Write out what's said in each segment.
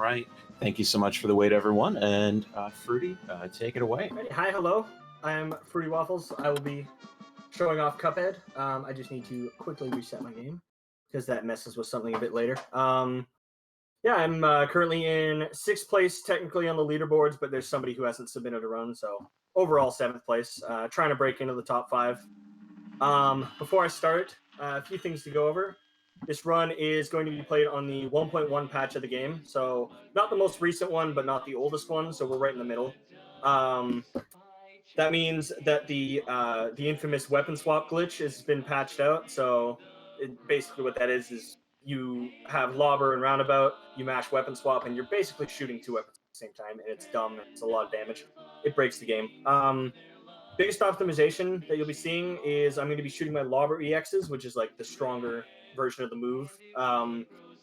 right. Thank you so much for the wait, everyone. And Fruity, take it away. Ready? Hi, hello. I'm Fruity Waffles. I will be showing off Cuphead. I just need to quickly reset my game because that messes with something a bit later. Yeah, I'm currently in 6th place technically on the leaderboards, but there's somebody who hasn't submitted a run, so overall 7th place. Trying to break into the top 5. Before I start, a few things to go over. This run is going to be played on the 1.1 patch of the game, so not the most recent one, but not the oldest one, so we're right in the middle. That means that the infamous weapon swap glitch has been patched out, so basically what that is you have lobber and roundabout, you mash weapon swap, and you're basically shooting 2 weapons at the same time, and it's dumb, and it's a lot of damage. It breaks the game. Biggest optimization that you'll be seeing is I'm going to be shooting my lobber EXs, which is like the stronger version of the move,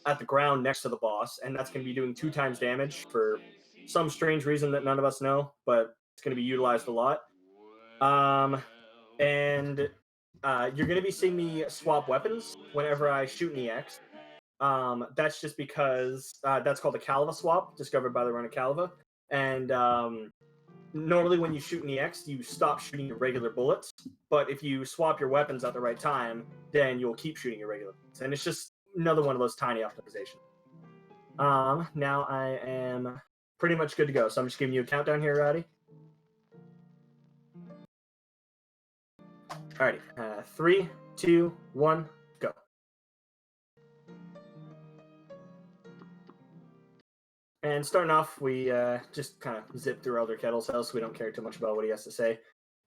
at the ground next to the boss, and that's going to be doing 2 times damage for some strange reason that none of us know, but it's going to be utilized a lot. And you're going to be seeing me swap weapons whenever I shoot an EX. That's just because that's called a Calva swap, discovered by the run of Calva, and normally when you shoot an EX, you stop shooting your regular bullets, but if you swap your weapons at the right time, then you'll keep shooting your regular bullets. And it's just another one of those tiny optimizations. Now I am pretty much good to go, so I'm just giving you a countdown here, Roddy. Alrighty, 3, 2, 1, go. And starting off, we just kind of zip through Elder Kettle's house. We don't care too much about what he has to say.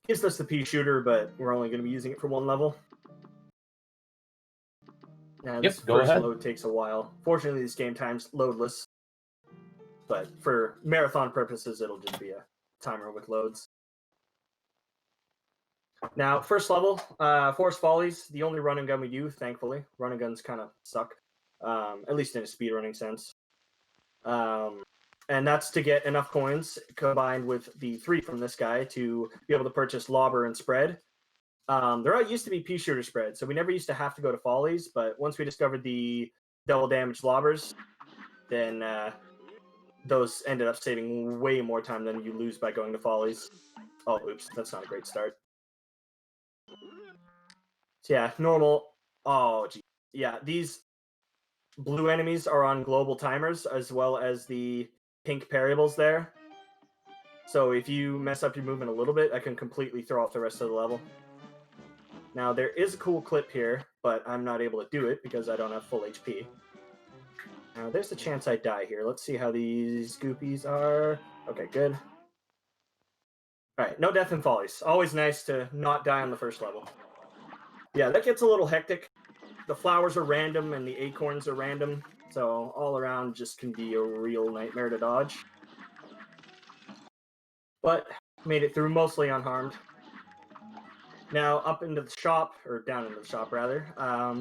Gives us the pea shooter, but we're only going to be using it for 1 level. Now, this first load takes a while. Fortunately, this game time's loadless. But for marathon purposes, it'll just be a timer with loads. Now, first level, Forest Follies, the only run and gun we do, thankfully. Run and guns kind of suck, at least in a speedrunning sense. And that's to get enough coins combined with the 3 from this guy to be able to purchase lobber and spread. There all used to be pea shooter spread, so we never used to have to go to Follies, but once we discovered the double damage lobbers, then those ended up saving way more time than you lose by going to Follies. Oh, oops, that's not a great start. So yeah, normal. Oh, gee. Yeah, these blue enemies are on global timers as well as the pink variables there. So if you mess up your movement a little bit, I can completely throw off the rest of the level. Now, there is a cool clip here, but I'm not able to do it because I don't have full HP. Now, there's a chance I die here. Let's see how these goopies are. Okay, good. Alright, no death in Follies. Always nice to not die on the first level. Yeah, that gets a little hectic. The flowers are random and the acorns are random, so all around just can be a real nightmare to dodge. But made it through mostly unharmed. Now up into the shop, or down into the shop rather,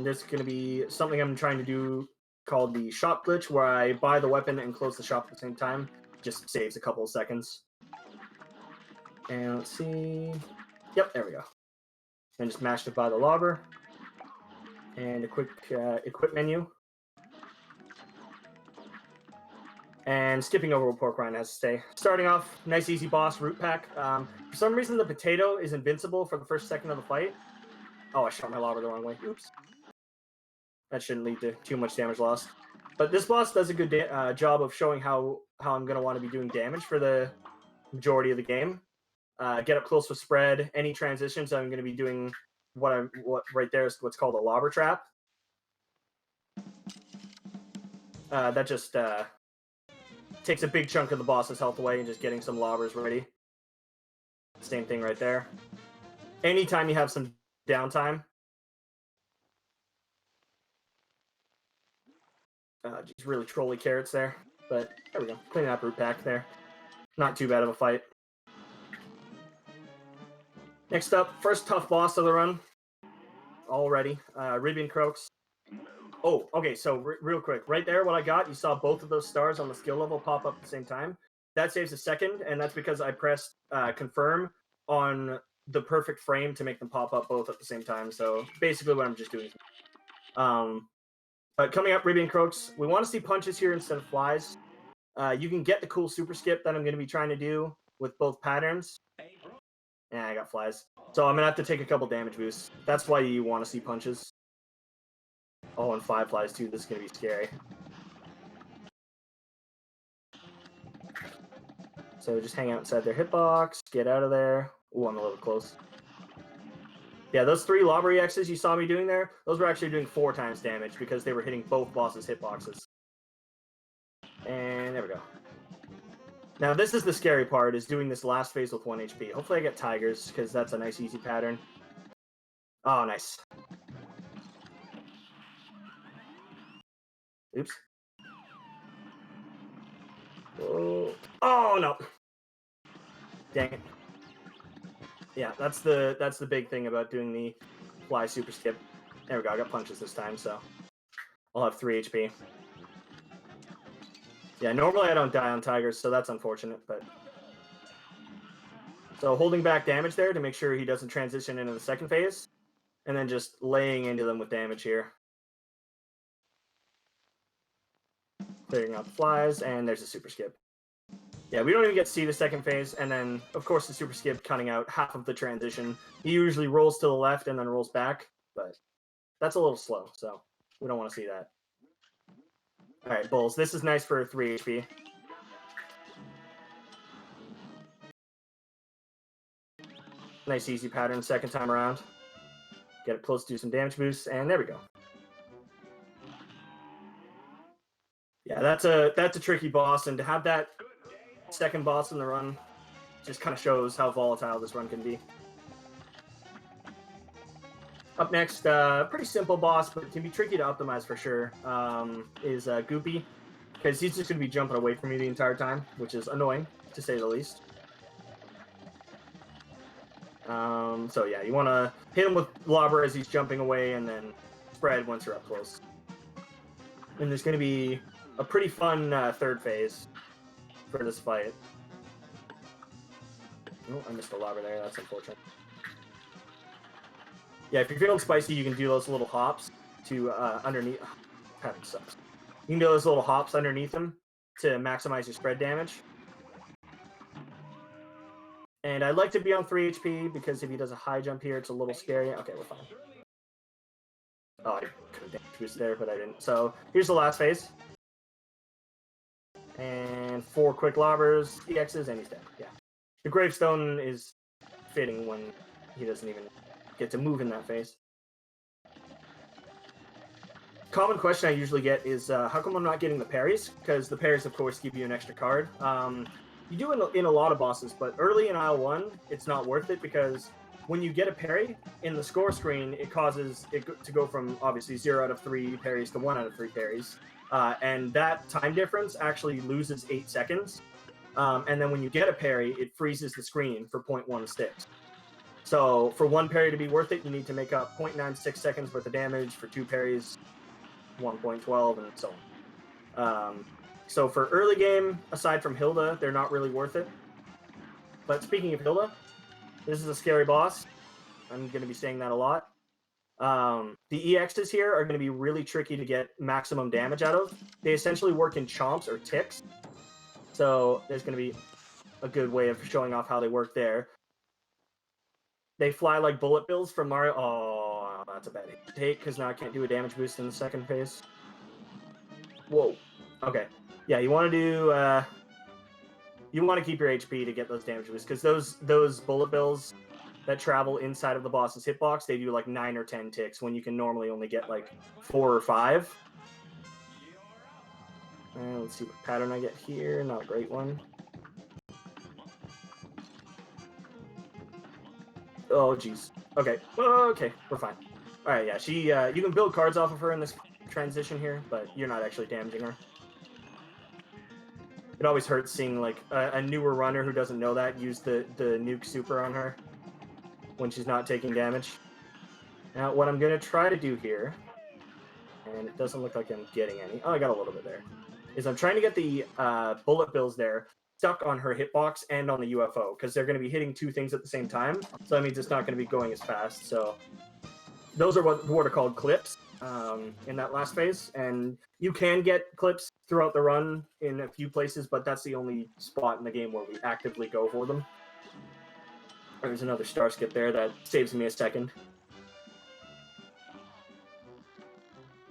there's going to be something I'm trying to do called the shop glitch, where I buy the weapon and close the shop at the same time. Just saves a couple of seconds. And let's see. Yep, there we go. And just mashed it by the lobber. And a quick equip menu. And skipping over what pork rind has to stay. Starting off, nice easy boss, root pack. For some reason, the potato is invincible for the first second of the fight. Oh, I shot my lobber the wrong way. Oops. That shouldn't lead to too much damage loss. But this boss does a good job of showing how I'm going to want to be doing damage for the majority of the game. Get up close with spread. Any transitions, I'm going to be doing what right there is what's called a lobber trap. That just takes a big chunk of the boss's health away and just getting some lobbers ready. Same thing right there. Anytime you have some downtime, just really trolly carrots there. But there we go. Clean up root pack there. Not too bad of a fight. Next up, first tough boss of the run. Already. Ribian Croaks. Oh, okay, so real quick. Right there, what I got, you saw both of those stars on the skill level pop up at the same time. That saves a second, and that's because I pressed confirm on the perfect frame to make them pop up both at the same time. So basically what I'm just doing. But coming up, Ribian Croaks, we want to see punches here instead of flies. You can get the cool super skip that I'm going to be trying to do with both patterns. Yeah, I got flies. So I'm going to have to take a couple damage boosts. That's why you want to see punches. Oh, and 5 flies too. This is going to be scary. So just hang out inside their hitbox. Get out of there. Ooh, I'm a little close. Yeah, those 3 lobber EXs you saw me doing there, those were actually doing 4 times damage because they were hitting both bosses' hitboxes. And there we go. Now this is the scary part, is doing this last phase with 1 HP. Hopefully I get tigers, because that's a nice easy pattern. Oh, nice. Oops. Oh no! Dang it. Yeah, that's the big thing about doing the fly super skip. There we go, I got punches this time, so I'll have 3 HP. Yeah, normally I don't die on tigers, so that's unfortunate, but... So holding back damage there to make sure he doesn't transition into the second phase, and then just laying into them with damage here. Clearing out the flies, and there's a super skip. Yeah, we don't even get to see the second phase, and then, of course, the super skip cutting out half of the transition. He usually rolls to the left and then rolls back, but that's a little slow, so we don't want to see that. Alright, Bulls, this is nice for 3 HP. Nice easy pattern, second time around. Get it close to some damage boosts, and there we go. Yeah, that's a tricky boss, and to have that second boss in the run just kind of shows how volatile this run can be. Up next, pretty simple boss, but can be tricky to optimize for sure, is Goopy, because he's just going to be jumping away from you the entire time, which is annoying, to say the least. So yeah, you want to hit him with Lobber as he's jumping away, and then spread once you're up close. And there's going to be a pretty fun third phase for this fight. Oh, I missed the Lobber there, that's unfortunate. Yeah, if you're feeling spicy, you can do those little hops to underneath. Pattern sucks. You can do those little hops underneath him to maximize your spread damage. And I like to be on 3 HP because if he does a high jump here, it's a little scary. Okay, we're fine. Oh, I could have damage boost there, but I didn't. So here's the last phase. And 4 quick lobbers, EXs, and he's dead. Yeah. The gravestone is fitting when he doesn't even get to move in that phase. Common question I usually get is, how come I'm not getting the parries? Because the parries, of course, give you an extra card. You do in a lot of bosses, but early in Isle 1, it's not worth it because when you get a parry, in the score screen, it causes it to go from, obviously, 0 out of 3 parries to 1 out of 3 parries. And that time difference actually loses 8 seconds. And then when you get a parry, it freezes the screen for 0.16. So for 1 parry to be worth it, you need to make up 0.96 seconds worth of damage. For 2 parries, 1.12, and so on. So for early game, aside from Hilda, they're not really worth it. But speaking of Hilda, this is a scary boss. I'm going to be saying that a lot. The EXs here are going to be really tricky to get maximum damage out of. They essentially work in chomps or ticks. So there's going to be a good way of showing off how they work there. They fly like bullet bills from Mario. Oh, that's a bad take, because now I can't do a damage boost in the second phase. Whoa. Okay. Yeah, you want to do... you want to keep your HP to get those damage boosts, because those bullet bills that travel inside of the boss's hitbox, they do like 9 or 10 ticks, when you can normally only get like 4 or 5. Let's see what pattern I get here. Not a great one. Oh, jeez. Okay. Okay, we're fine. All right, yeah. She, you can build cards off of her in this transition here, but you're not actually damaging her. It always hurts seeing like a newer runner who doesn't know that use the nuke super on her when she's not taking damage. Now, what I'm gonna try to do here, and it doesn't look like I'm getting any. Oh, I got a little bit there. Is I'm trying to get the bullet bills there stuck on her hitbox and on the UFO, because they're going to be hitting 2 things at the same time. So that means it's not going to be going as fast. So those are what are called clips. in that last phase, and you can get clips throughout the run in a few places, but that's the only spot in the game where we actively go for them. There's another star skip there that saves me a second.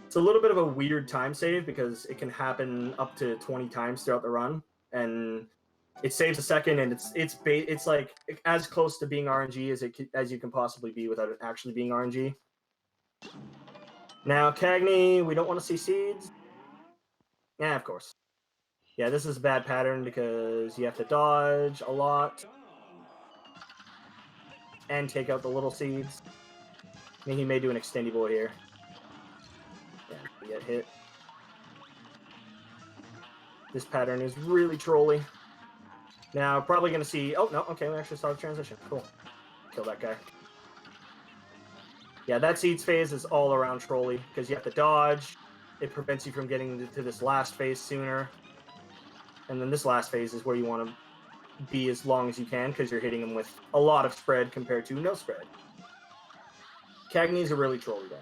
It's a little bit of a weird time save because it can happen up to 20 times throughout the run, and it saves a second, and it's like as close to being RNG as you can possibly be without it actually being RNG. Now, Cagney, we don't want to see seeds. Yeah, of course. Yeah, this is a bad pattern because you have to dodge a lot and take out the little seeds. I mean, he may do an extendy boy here. Yeah, we get hit. This pattern is really trolly. Now, probably going to see... Oh, no, okay, we actually saw the transition. Cool. Kill that guy. Yeah, that seeds phase is all around trolly because you have to dodge. It prevents you from getting to this last phase sooner. And then this last phase is where you want to be as long as you can because you're hitting him with a lot of spread compared to no spread. Cagney's a really trolly guy.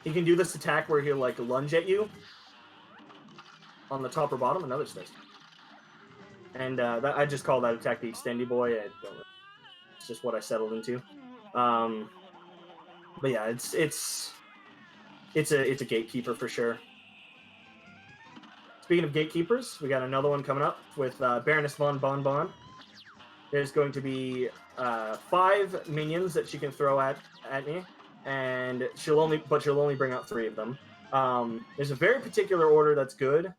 He can do this attack where he'll like lunge at you on the top or bottom, another space. And I just call that attack the extendy boy. It's just what I settled into. But yeah, it's a gatekeeper for sure. Speaking of gatekeepers, we got another one coming up with Baroness von Bonbon. There's going to be 5 minions that she can throw at me, and she'll only bring out 3 of them. There's a very particular order that's good,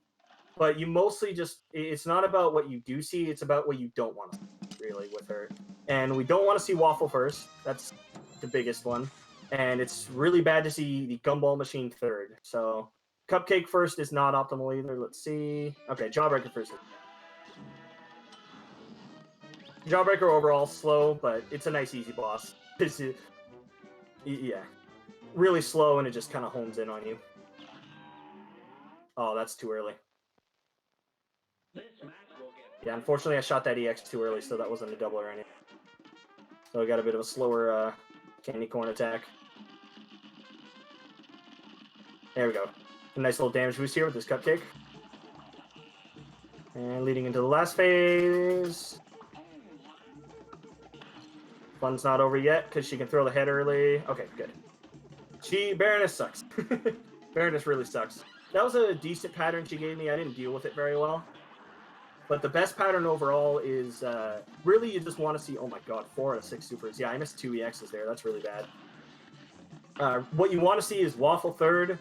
but you mostly it's not about what you do see, it's about what you don't want to see, really, with her. And we don't want to see Waffle first. That's the biggest one. And it's really bad to see the Gumball Machine third. So Cupcake first is not optimal either. Let's see. Okay, Jawbreaker first. Jawbreaker overall slow, but it's a nice easy boss. Yeah, really slow, and it just kind of homes in on you. Oh, that's too early. Yeah, unfortunately I shot that EX too early, so that wasn't a double or anything. So I got a bit of a slower candy corn attack. There we go. A nice little damage boost here with this Cupcake. And leading into the last phase. Fun's not over yet because she can throw the head early. Okay, good. Baroness sucks. Baroness really sucks. That was a decent pattern she gave me. I didn't deal with it very well. But the best pattern overall is really you just want to see, oh my god, 4 out of 6 supers. Yeah, I missed 2 EXs there. That's really bad. What you want to see is Waffle third,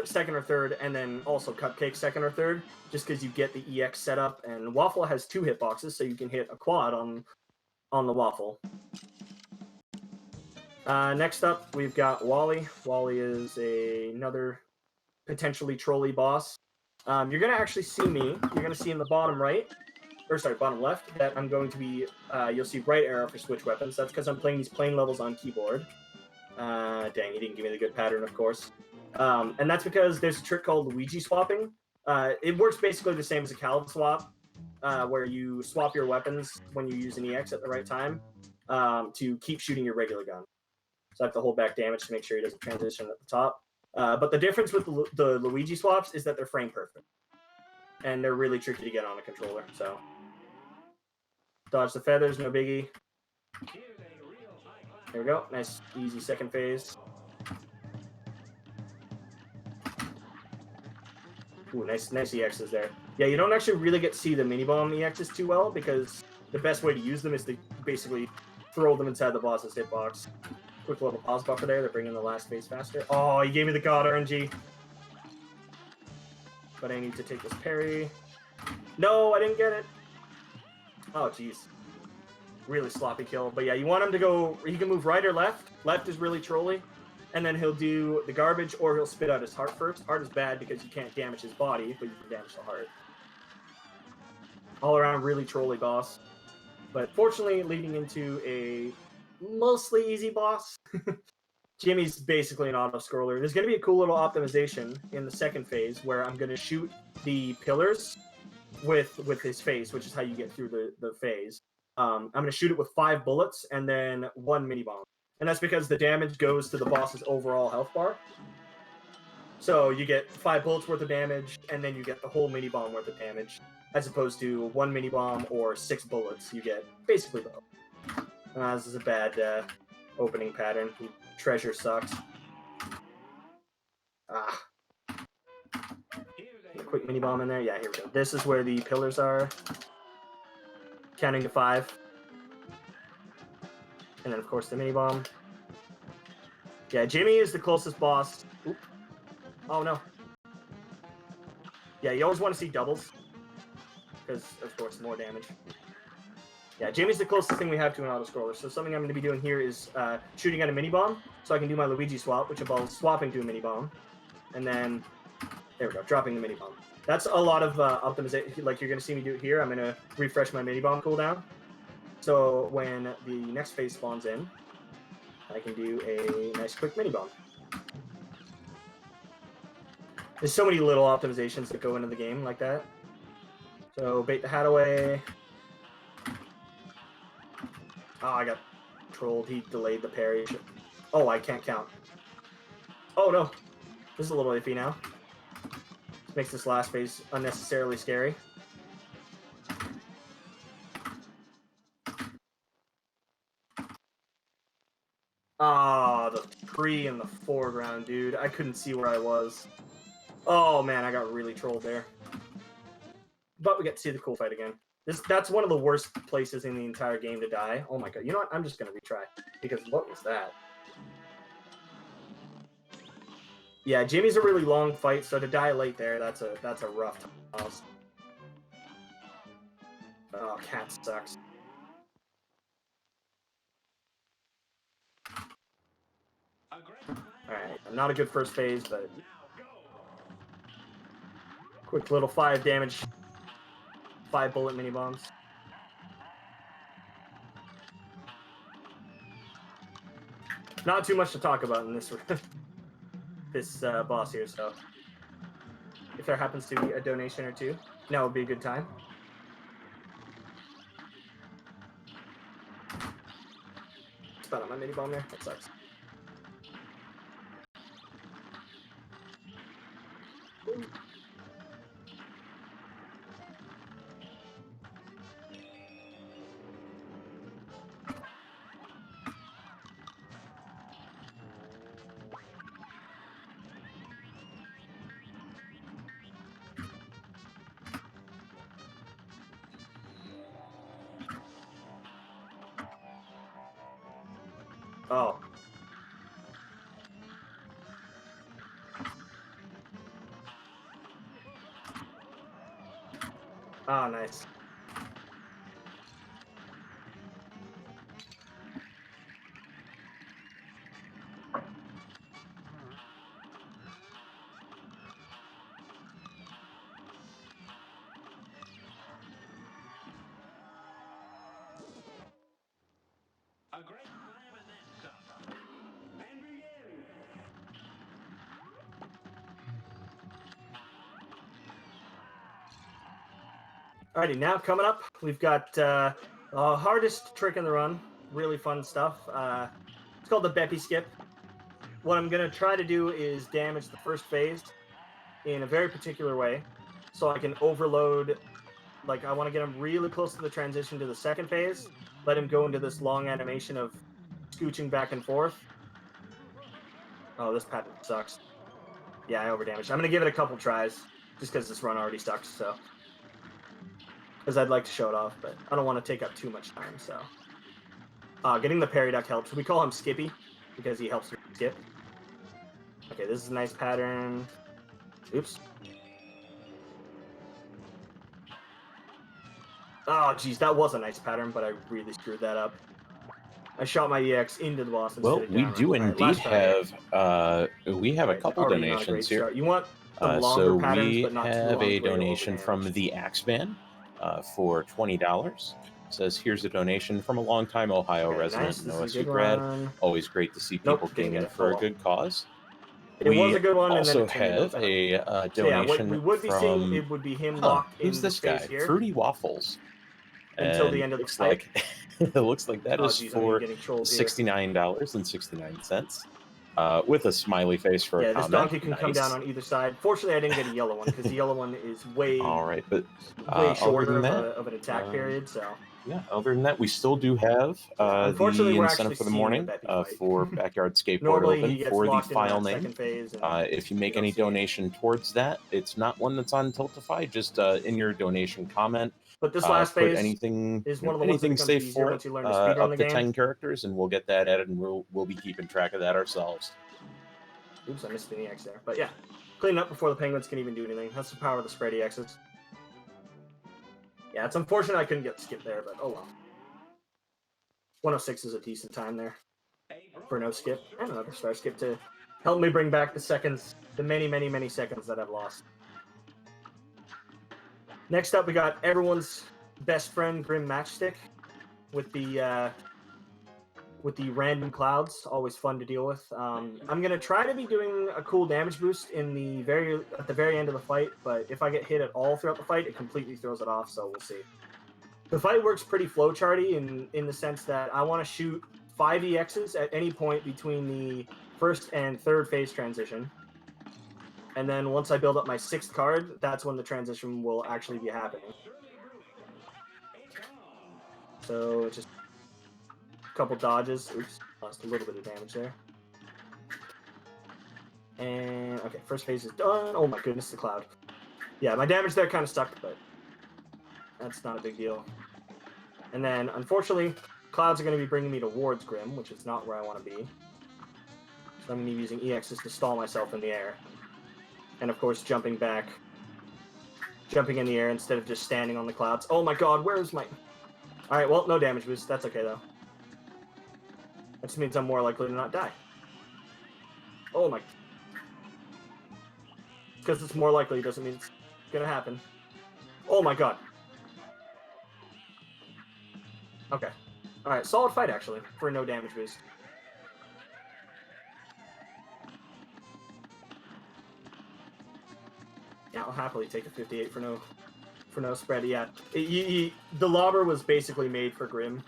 second or third, and then also Cupcake second or third, just because you get the EX setup. And Waffle has 2 hitboxes, so you can hit a quad on the Waffle. Next up, we've got Wally. Wally is another potentially trolly boss. You're going to actually see me. You're going to see in the bottom right, or sorry, bottom left, that I'm going to be, you'll see right arrow for switch weapons. That's because I'm playing these plain levels on keyboard. Dang, he didn't give me the good pattern, of course. And that's because there's a trick called Luigi swapping. It works basically the same as a Calib swap, where you swap your weapons when you use an EX at the right time to keep shooting your regular gun. So I have to hold back damage to make sure he doesn't transition at the top. But the difference with the Luigi swaps is that they're frame perfect. And they're really tricky to get on a controller, so. Dodge the feathers, no biggie. There we go, nice, easy second phase. Ooh, nice EXs there. Yeah, you don't actually really get to see the mini-bomb EXs too well, because the best way to use them is to basically throw them inside the boss's hitbox. Quick little pause buffer there to bring in the last phase faster. Oh, he gave me the god RNG. But I need to take this parry. No, I didn't get it. Oh, jeez. Really sloppy kill. But yeah, you want him to go... He can move right or left. Left is really trolly. And then he'll do the garbage, or he'll spit out his heart first. Heart is bad because you can't damage his body, but you can damage the heart. All around, really trolly boss. But fortunately, leading into a mostly easy boss. Jimmy's basically an auto-scroller. There's going to be a cool little optimization in the second phase where I'm going to shoot the pillars with his face, which is how you get through the phase. I'm going to shoot it with 5 bullets and then 1 mini-bomb. And that's because the damage goes to the boss's overall health bar. So you get 5 bullets worth of damage, and then you get the whole mini bomb worth of damage, as opposed to 1 mini bomb or 6 bullets. You get basically both. This is a bad opening pattern. Treasure sucks. A quick mini bomb in there. Yeah, here we go. This is where the pillars are. Counting to 5. And then, of course, the mini bomb. Yeah, Jimmy is the closest boss. Oop. Oh, no. Yeah, you always want to see doubles. Because, of course, more damage. Yeah, Jimmy's the closest thing we have to an auto-scroller. So something I'm going to be doing here is shooting at a mini-bomb. So I can do my Luigi swap, which involves swapping to a mini-bomb. And then, there we go, dropping the mini-bomb. That's a lot of optimization. Like, you're going to see me do it here. I'm going to refresh my mini-bomb cooldown. So when the next phase spawns in, I can do a nice quick mini-bomb. There's so many little optimizations that go into the game like that. So bait the hat away. Oh, I got trolled. He delayed the parry. Oh, I can't count. Oh, no. This is a little iffy now. This makes this last phase unnecessarily scary. Ah, the tree in the foreground, dude. I couldn't see where I was. Oh, man, I got really trolled there. But we get to see the cool fight again. That's one of the worst places in the entire game to die. Oh my god. You know what? I'm just going to retry. Because what was that? Yeah, Jimmy's a really long fight, so to die late there, that's a rough time. Oh, cat sucks. Alright, not a good first phase, but... Quick little 5 damage. 5 bullet mini bombs. Not too much to talk about in this this boss here, so if there happens to be a donation or two, now would be a good time. Spot on my mini bomb there. That sucks. Ooh. Oh. Oh, nice. A great time and then some. And begin. Alrighty, now coming up, we've got hardest trick in the run. Really fun stuff. It's called the Beppy Skip. What I'm going to try to do is damage the first phase in a very particular way, so I can overload. Like, I want to get him really close to the transition to the second phase, let him go into this long animation of scooching back and forth. Oh, this pattern sucks. Yeah, I overdamaged. I'm going to give it a couple tries, just because this run already sucks, so. Because I'd like to show it off, but I don't want to take up too much time, so. Getting the parry duck helps. We call him Skippy, because he helps skip. Okay, this is a nice pattern. Oops. Oh, geez, that was a nice pattern, but I really screwed that up. I shot my EX into the boss. Well, we do indeed have a couple donations here. You want some longer so patterns, we but not too have long a to donation overdamage. from the Axeman for $20. Says, here's a donation from a longtime Ohio Okay, resident nice. and This is a OSU good grad. one. Always great to see Nope, people didn't get gaming it. for Oh, a well. good cause. It was a good one, and then also it turned into have a So yeah, donation what we would be from... seeing, it would be him locked in who's this the guy? space here Fruity Waffles. until the And end of the looks fight. like It looks like that Oh, is geez, I'm for getting trolled here. $69.69. With a smiley face for a Yeah, comment. this donkey can come down Nice. on either side. Fortunately, I didn't get a yellow one because the yellow one is way All right, but way other shorter than that, of an attack period. So yeah, other than that, we still do have unfortunately, the we're incentive actually for the seeing morning the Beppy fight. for Backyard Skateboard Normally, Open he gets for the locked into file that name. second phase. And If you make don't any see it. donation towards that, it's not one that's on Tiltify. Just in your donation comment, But this last put phase anything is one of the ones that anything becomes safe easier for once it, you learn to speedrun up the to game. 10 characters, and we'll get that added, and we'll be keeping track of that ourselves. Oops, I missed an EX there. But yeah, clean up before the penguins can even do anything. That's the power of the spread EXs. Yeah, it's unfortunate I couldn't get skipped there, but oh well. 106 is a decent time there for no skip and another star skip to help me bring back the seconds, the many, many, many seconds that I've lost. Next up, we got everyone's best friend, Grim Matchstick, with the random clouds. Always fun to deal with. I'm gonna try to be doing a cool damage boost at the very end of the fight, but if I get hit at all throughout the fight, it completely throws it off. So we'll see. The fight works pretty flowcharty in the sense that I want to shoot 5 EXs at any point between the first and third phase transition. And then once I build up my 6th card, that's when the transition will actually be happening. So just a couple dodges. Oops, lost a little bit of damage there. And okay, first phase is done. Oh my goodness, the cloud. Yeah, my damage there kind of stuck, but that's not a big deal. And then, unfortunately, clouds are going to be bringing me towards Grim, which is not where I want to be. So I'm going to be using EXs to stall myself in the air. And of course, jumping in the air instead of just standing on the clouds. Oh my god, where's my... Alright, well, no damage boost. That's okay, though. That just means I'm more likely to not die. Oh my... Because it's more likely doesn't mean it's going to happen. Oh my god. Okay. Alright, solid fight, actually, for no damage boost. Yeah, I'll happily take a 58 for no spread. Yeah, the lobber was basically made for Grim,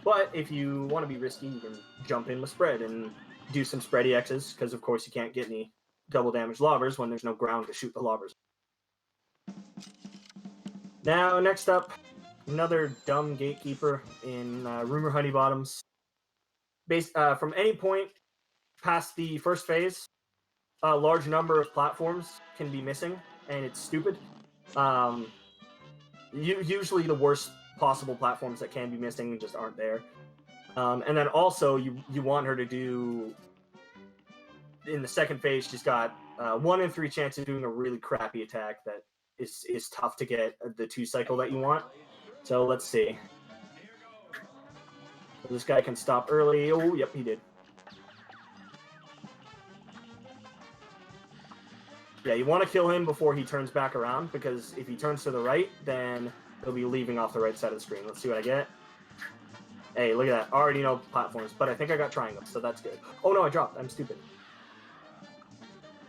but if you want to be risky, you can jump in with spread and do some spread EXs, because of course you can't get any double damage lobbers when there's no ground to shoot the lobbers. Now, next up, another dumb gatekeeper in Rumor Honeybottoms. From any point past the first phase, a large number of platforms can be missing, and it's stupid. Usually the worst possible platforms that can be missing just aren't there. And then also you want her to do, in the second phase, she's got 1 in 3 chance of doing a really crappy attack that is tough to get the 2 cycle that you want. So let's see. This guy can stop early. Oh, yep, he did. Yeah, you want to kill him before he turns back around, because if he turns to the right, then he'll be leaving off the right side of the screen. Let's see what I get. Hey, look at that. I already know platforms, but I think I got triangles, so that's good. Oh no, I dropped. I'm stupid.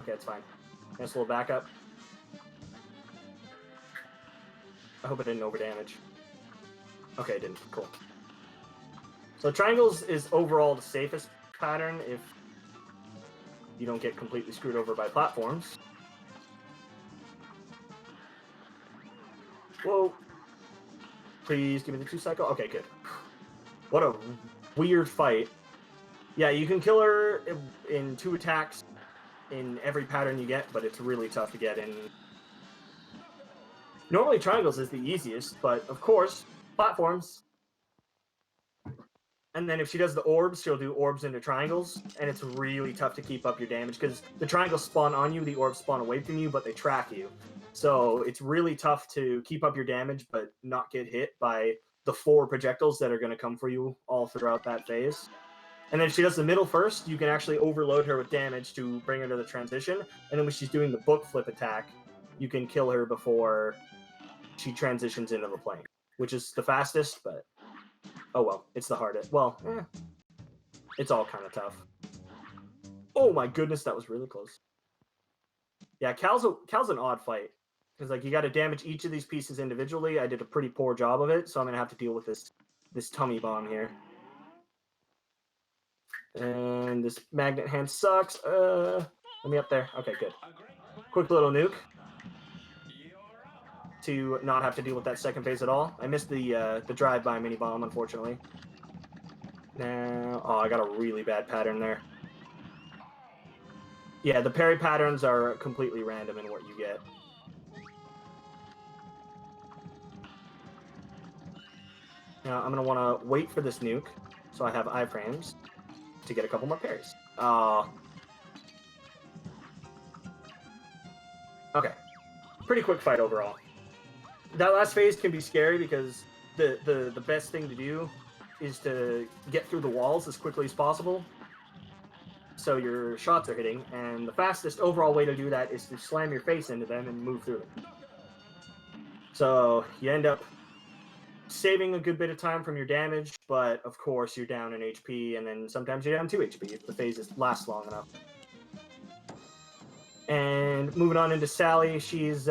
Okay, it's fine. Nice little backup. I hope it didn't overdamage. Okay, it didn't. Cool. So triangles is overall the safest pattern if you don't get completely screwed over by platforms. Whoa. Please give me the 2 cycle. Okay, good. What a weird fight. Yeah, you can kill her in 2 attacks in every pattern you get, but it's really tough to get in. Normally triangles is the easiest, but of course, platforms. And then if she does the orbs, she'll do orbs into triangles, and it's really tough to keep up your damage, because the triangles spawn on you, the orbs spawn away from you, but they track you. So it's really tough to keep up your damage, but not get hit by the 4 projectiles that are going to come for you all throughout that phase. And then if she does the middle first, you can actually overload her with damage to bring her to the transition. And then when she's doing the book flip attack, you can kill her before she transitions into the plane, which is the fastest, but oh well, it's the hardest. Well, it's all kind of tough. Oh my goodness, that was really close. Yeah, Cal's an odd fight, because like you got to damage each of these pieces individually. I did a pretty poor job of it, so I'm gonna have to deal with this this tummy bomb here. And this magnet hand sucks. Let me up there. Okay, good. Quick little nuke to not have to deal with that second phase at all. I missed the drive-by mini bomb, unfortunately. Now, oh, I got a really bad pattern there. Yeah, the parry patterns are completely random in what you get. Now, I'm going to want to wait for this nuke, so I have iframes to get a couple more parries. Okay. Pretty quick fight overall. That last phase can be scary because the best thing to do is to get through the walls as quickly as possible so your shots are hitting, and the fastest overall way to do that is to slam your face into them and move through them. So you end up saving a good bit of time from your damage, but of course you're down in HP, and then sometimes you're down 2 HP if the phases last long enough. And moving on into Sally, she's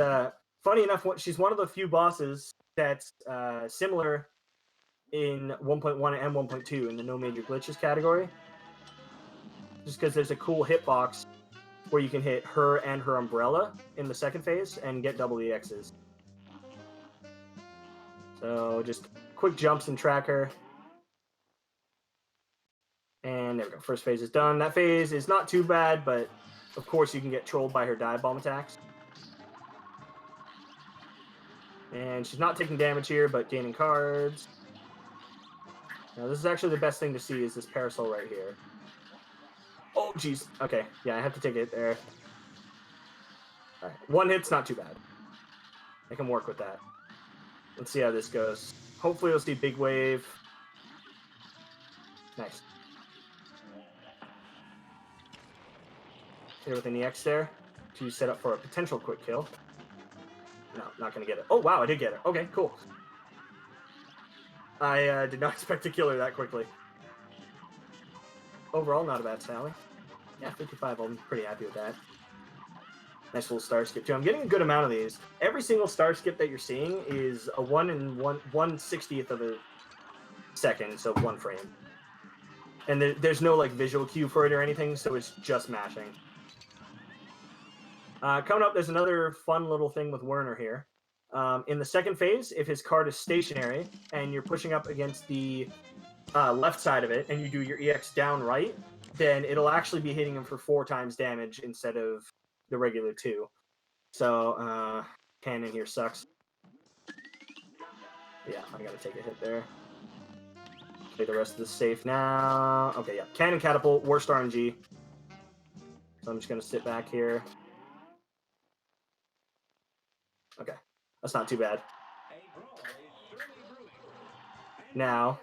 funny enough, she's one of the few bosses that's similar in 1.1 and 1.2 in the no major glitches category. Just because there's a cool hitbox where you can hit her and her umbrella in the second phase and get double EXs. So just quick jumps and track her. And there we go. First phase is done. That phase is not too bad, but of course you can get trolled by her dive bomb attacks. And she's not taking damage here, but gaining cards. Now this is actually the best thing to see is this parasol right here. Oh, jeez. Okay, yeah, I have to take it there. All right, 1 hit's not too bad. I can work with that. Let's see how this goes. Hopefully we'll see big wave. Nice. Here with an EX there to set up for a potential quick kill. No, not going to get it. Oh, wow, I did get it. Okay, cool. I did not expect to kill her that quickly. Overall, not a bad Sally. Yeah, 55, I'm pretty happy with that. Nice little star skip, too. I'm getting a good amount of these. Every single star skip that you're seeing is a 1/160th of a second, so 1 frame. And there's no, like, visual cue for it or anything, so it's just mashing. Coming up, there's another fun little thing with Werner here. In the second phase, if his card is stationary and you're pushing up against the left side of it and you do your EX down right, then it'll actually be hitting him for 4 times damage instead of the regular 2. So, cannon here sucks. Yeah, I gotta take a hit there. Play the rest of this safe now. Okay, yeah. Cannon catapult, worst RNG. So I'm just gonna sit back here. Okay, that's not too bad. Now,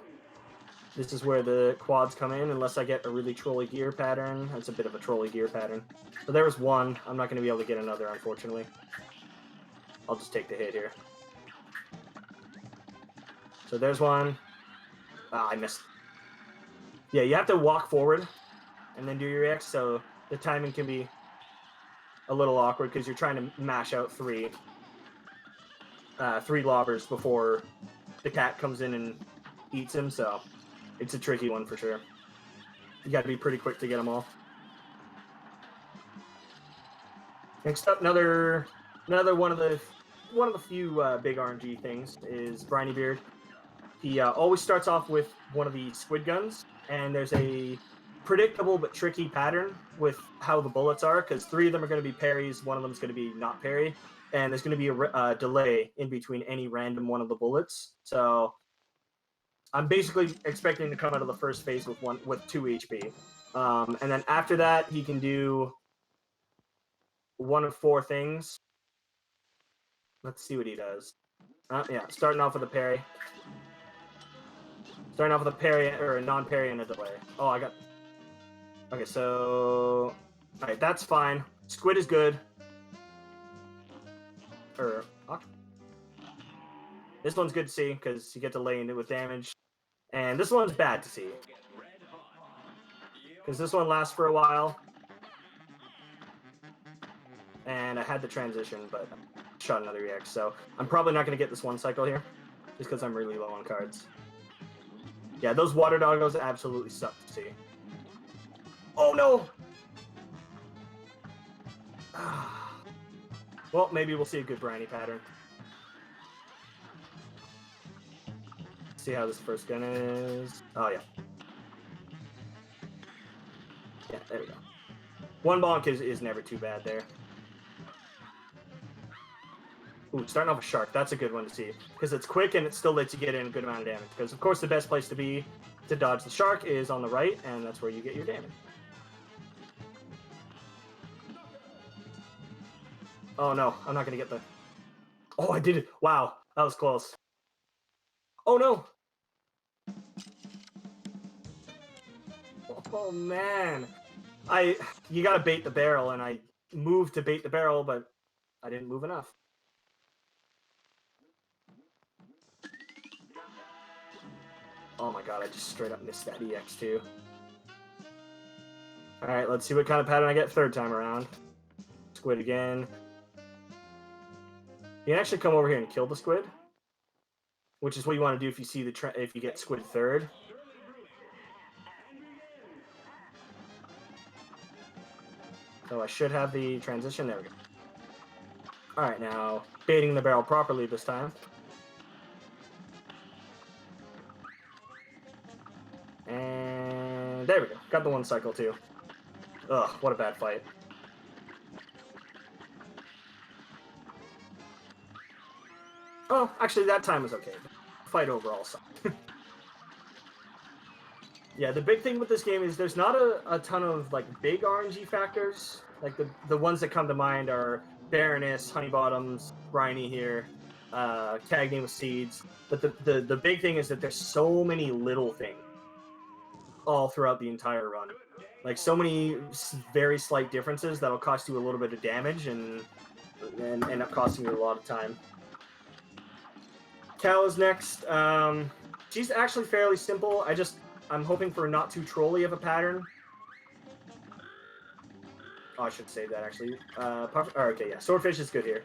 this is where the quads come in, unless I get a really trolly gear pattern. That's a bit of a trolly gear pattern. So there was 1. I'm not going to be able to get another, unfortunately. I'll just take the hit here. So there's 1. Ah, I missed. Yeah, you have to walk forward and then do your EX, so the timing can be a little awkward because you're trying to mash out 3 lobbers before the cat comes in and eats him, so it's a tricky one for sure. You got to be pretty quick to get them all. Next up, another one of the few big RNG things is Briny Beard. He always starts off with one of the squid guns, and there's a predictable but tricky pattern with how the bullets are, because 3 of them are going to be parries, 1 of them is going to be not parry, and there's going to be a delay in between any random one of the bullets. So I'm basically expecting to come out of the first phase with 2 HP. And then after that, he can do 1 of 4 things. Let's see what he does. Yeah, starting off with a parry. Starting off with a parry, or a non-parry and a delay. Oh, I got... Okay, so... Alright, that's fine. Squid is good. This one's good to see, because you get to lay into it with damage. And this one's bad to see, because this one lasts for a while. And I had the transition, but shot another EX, so I'm probably not going to get this 1 cycle here, just because I'm really low on cards. Yeah, those water doggos absolutely suck to see. Oh no! Well, maybe we'll see a good briny pattern. See how this first gun is. Oh yeah. Yeah, there we go. One bonk is never too bad there. Ooh, starting off a shark. That's a good one to see. Because it's quick and it still lets you get in a good amount of damage. Because, of course, the best place to be to dodge the shark is on the right, and that's where you get your damage. Oh, no. I'm not going to get the... Oh, I did it. Wow. That was close. Oh, no. Oh, man. You got to bait the barrel, and I moved to bait the barrel, but I didn't move enough. Oh my god, I just straight up missed that EX too. Alright, let's see what kind of pattern I get third time around. Squid again. You can actually come over here and kill the squid, which is what you want to do if you see if you get squid third. So I should have the transition. There we go. Alright, now baiting the barrel properly this time. And there we go. Got the one cycle too. Ugh, what a bad fight. Oh, actually that time was okay. Fight overall sucked. Yeah, the big thing with this game is there's not a ton of like big RNG factors. Like the ones that come to mind are Baroness, Honey Bottoms, Briny here, Cagney with Seeds. But the big thing is that there's so many little things all throughout the entire run. Like so many very slight differences that'll cost you a little bit of damage and end up costing you a lot of time. Cal is next. She's actually fairly simple. I'm hoping for not too trolly of a pattern. Oh, I should save that actually. Okay, yeah. Swordfish is good here.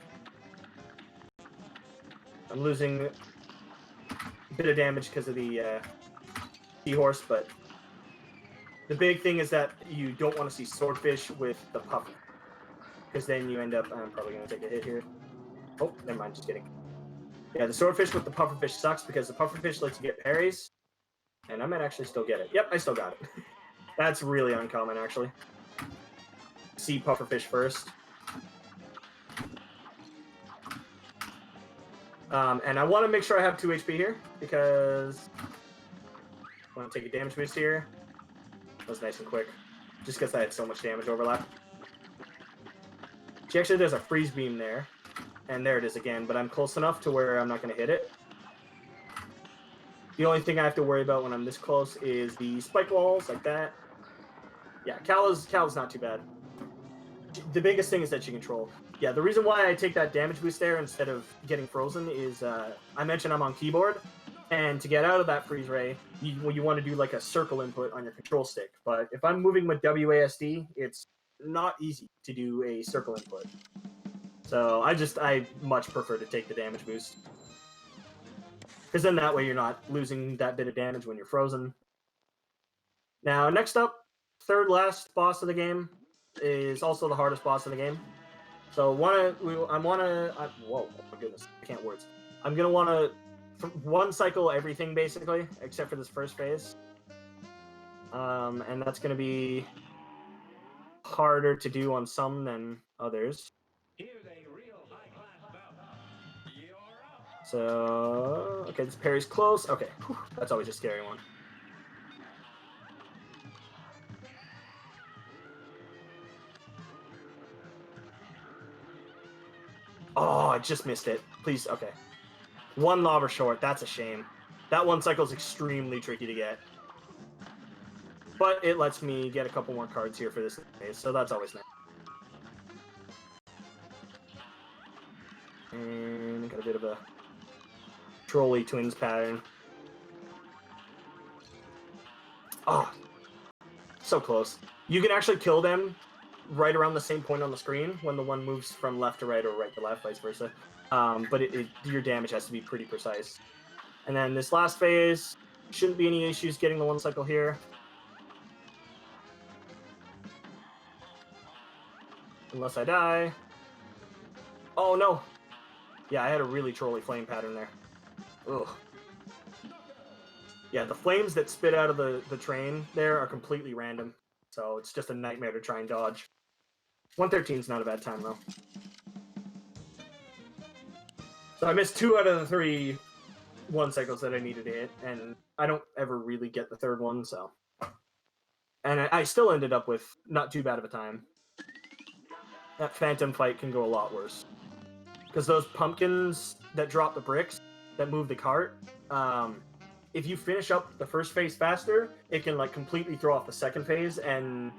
I'm losing a bit of damage because of the seahorse, but the big thing is that you don't want to see Swordfish with the puffer, because then you end up... I'm probably going to take a hit here. Oh, never mind, just kidding. Yeah, the Swordfish with the pufferfish sucks because the pufferfish lets you get parries, and I might actually still get it. Yep, I still got it. That's really uncommon, actually. See pufferfish first. And I want to make sure I have 2 HP here, because I want to take a damage boost here. That was nice and quick, just because I had so much damage overlap. She actually does a freeze beam there, and there it is again, but I'm close enough to where I'm not going to hit it. The only thing I have to worry about when I'm this close is the spike walls, like that. Yeah, Cal's not too bad. The biggest thing is that you control. Yeah, the reason why I take that damage boost there instead of getting frozen is, I mentioned I'm on keyboard, and to get out of that freeze ray, you want to do like a circle input on your control stick. But if I'm moving with WASD, it's not easy to do a circle input. So I much prefer to take the damage boost. Because then that way you're not losing that bit of damage when you're frozen. Now, next up, third last boss of the game is also the hardest boss of the game. So whoa, oh my goodness, I can't words. I'm gonna want to one cycle everything basically, except for this first phase. And that's gonna be harder to do on some than others. Here's a real high-class bout. You're up. So, okay, this parry's close. Okay, whew, that's always a scary one. Oh, I just missed it. Please, okay. One lobber short, that's a shame. That one cycle is extremely tricky to get. But it lets me get a couple more cards here for this phase, so that's always nice. And got a bit of a trolley twins pattern. Oh, so close. You can actually kill them right around the same point on the screen when the one moves from left to right or right to left, vice versa. But your damage has to be pretty precise. And then this last phase, Shouldn't be any issues getting the 1 cycle here. Unless I die. Oh, no. Yeah, I had a really trolly flame pattern there. Ugh. Yeah, the flames that spit out of the train there are completely random. So it's just a nightmare to try and dodge. 113 is not a bad time, though. So I missed 2 out of the 3 1 cycles that I needed to hit, and I don't ever really get the 3rd one, so... And I still ended up with not too bad of a time. That phantom fight can go a lot worse. Because those pumpkins that drop the bricks, that move the cart, if you finish up the first phase faster, it can like completely throw off the second phase, and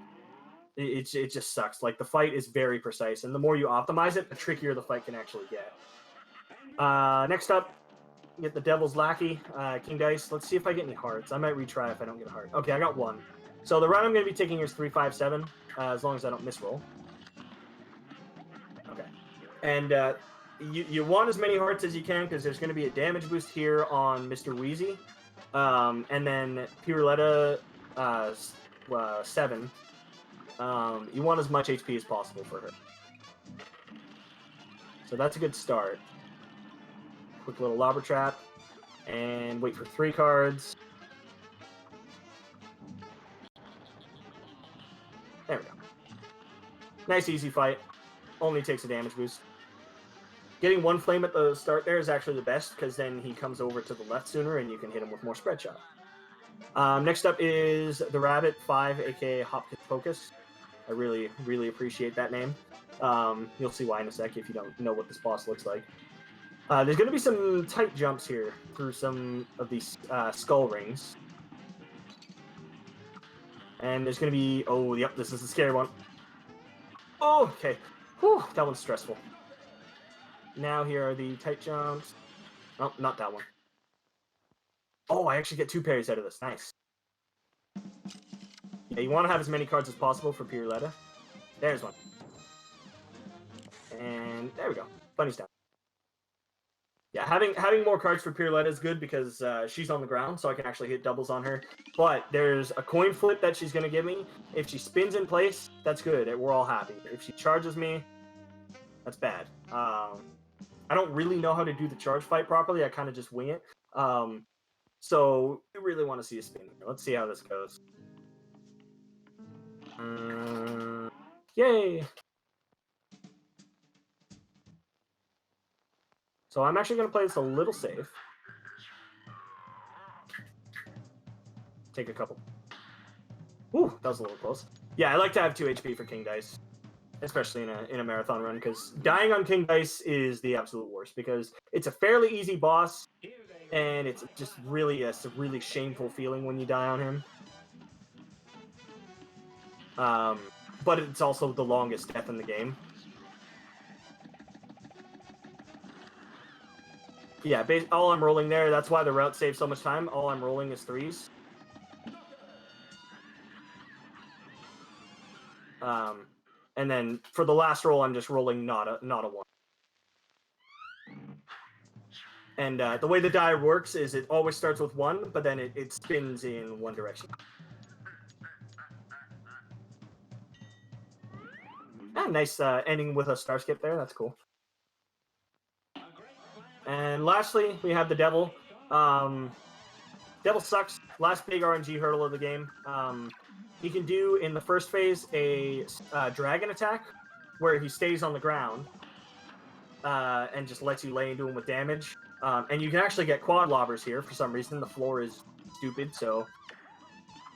it just sucks. Like, the fight is very precise, and the more you optimize it, the trickier the fight can actually get. Next up, get the Devil's Lackey, King Dice. Let's see if I get any hearts. I might retry if I don't get a heart. Okay, I got 1. So the route I'm going to be taking here is 3, 5, 7, as long as I don't misroll. Okay. And you want as many hearts as you can, because there's going to be a damage boost here on Mr. Wheezy. And then Piruletta 7. You want as much HP as possible for her. So that's a good start. Quick little lobber trap. And wait for 3 cards. There we go. Nice easy fight. Only takes a damage boost. Getting 1 flame at the start there is actually the best, because then he comes over to the left sooner and you can hit him with more spread shot. Next up is the Rabbit 5, aka Hopkins Pocus. I really, really appreciate that name. You'll see why in a sec if you don't know what this boss looks like. There's going to be some tight jumps here through some of these skull rings. And there's going to be... Oh, yep, this is the scary one. Oh, okay. Whew, that one's stressful. Now here are the tight jumps. Oh, not that one. Oh, I actually get 2 parries out of this. Nice. Yeah, you want to have as many cards as possible for Piruletta. There's one. And there we go. Bunny's down. Yeah, having more cards for Piruletta is good because she's on the ground, so I can actually hit doubles on her. But there's a coin flip that she's going to give me. If she spins in place, that's good. We're all happy. If she charges me, that's bad. I don't really know how to do the charge fight properly. I kind of just wing it. So we really want to see a spin here. Let's see how this goes. Yay! So I'm actually going to play this a little safe. Take a couple. Ooh, that was a little close. Yeah, I like to have 2 HP for King Dice, especially in a marathon run, because dying on King Dice is the absolute worst, because it's a fairly easy boss, and it's just really a really shameful feeling when you die on him. But it's also the longest death in the game. Yeah, all I'm rolling there, that's why the route saves so much time. All I'm rolling is 3s. And then for the last roll, I'm just rolling not a 1. And the way the die works is it always starts with 1, but then it spins in one direction. Ah, nice ending with a star skip there. That's cool. And lastly, we have the Devil. Devil sucks. Last big RNG hurdle of the game. He can do, in the first phase, a dragon attack, where he stays on the ground and just lets you lay into him with damage. And you can actually get quad lobbers here for some reason. The floor is stupid, so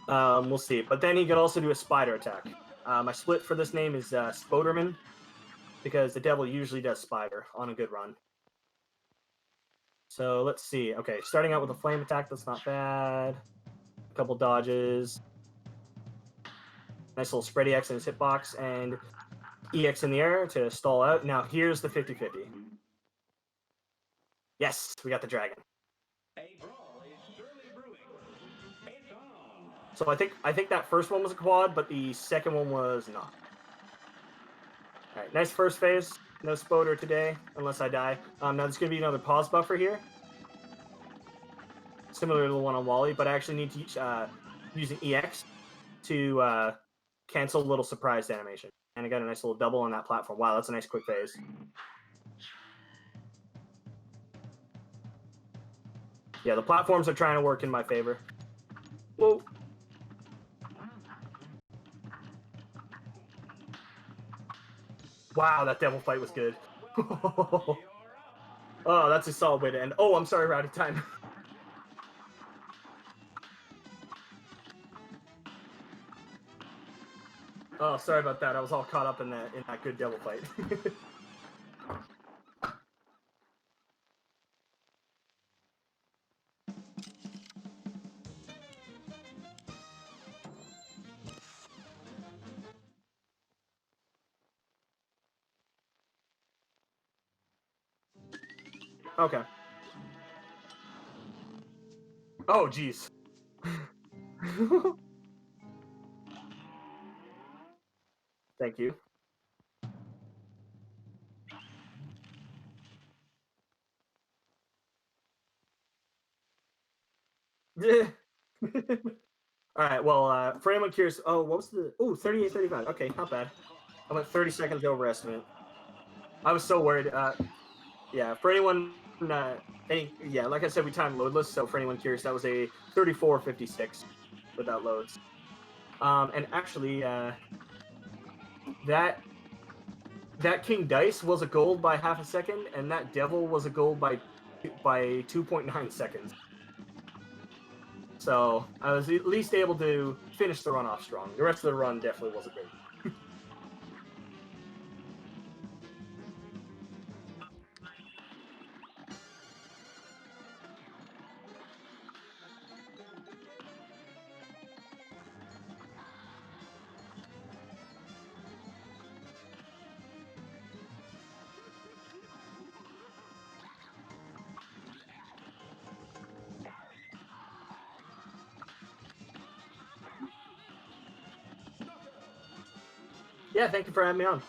we'll see. But then he could also do a spider attack. My split for this name is Spoderman, because the Devil usually does spider on a good run. So let's see. Okay, starting out with a flame attack, that's not bad. A couple dodges. Nice little spread EX in his hitbox, and EX in the air to stall out. Now here's the 50-50. Yes, we got the dragon. So I think that first one was a quad, but the second one was not. All right, nice first phase. No Spoder today, unless I die. Now there's going to be another pause buffer here. similar to the one on Wally, but I actually need to use an EX to cancel a little surprised animation. And I got a nice little double on that platform. Wow, that's a nice quick phase. Yeah, the platforms are trying to work in my favor. Whoa. Wow, that devil fight was good. Oh, that's a solid way to end. Oh, I'm sorry, we're out of time. Oh, sorry about that. I was all caught up in that good devil fight. Okay. Oh, jeez. Thank you. Yeah. All right. Well, for anyone curious, oh, what was the? Oh, 38:35. Okay, not bad. I went 30 seconds over estimate. I was so worried. Yeah. For anyone, yeah, like I said, we timed loadless. So for anyone curious, that was a 34:56 without loads. And actually, that King Dice was a gold by half a second, and that Devil was a gold by 2.9 seconds. So I was at least able to finish the run off strong. The rest of the run definitely wasn't great. Yeah, thank you for having me on.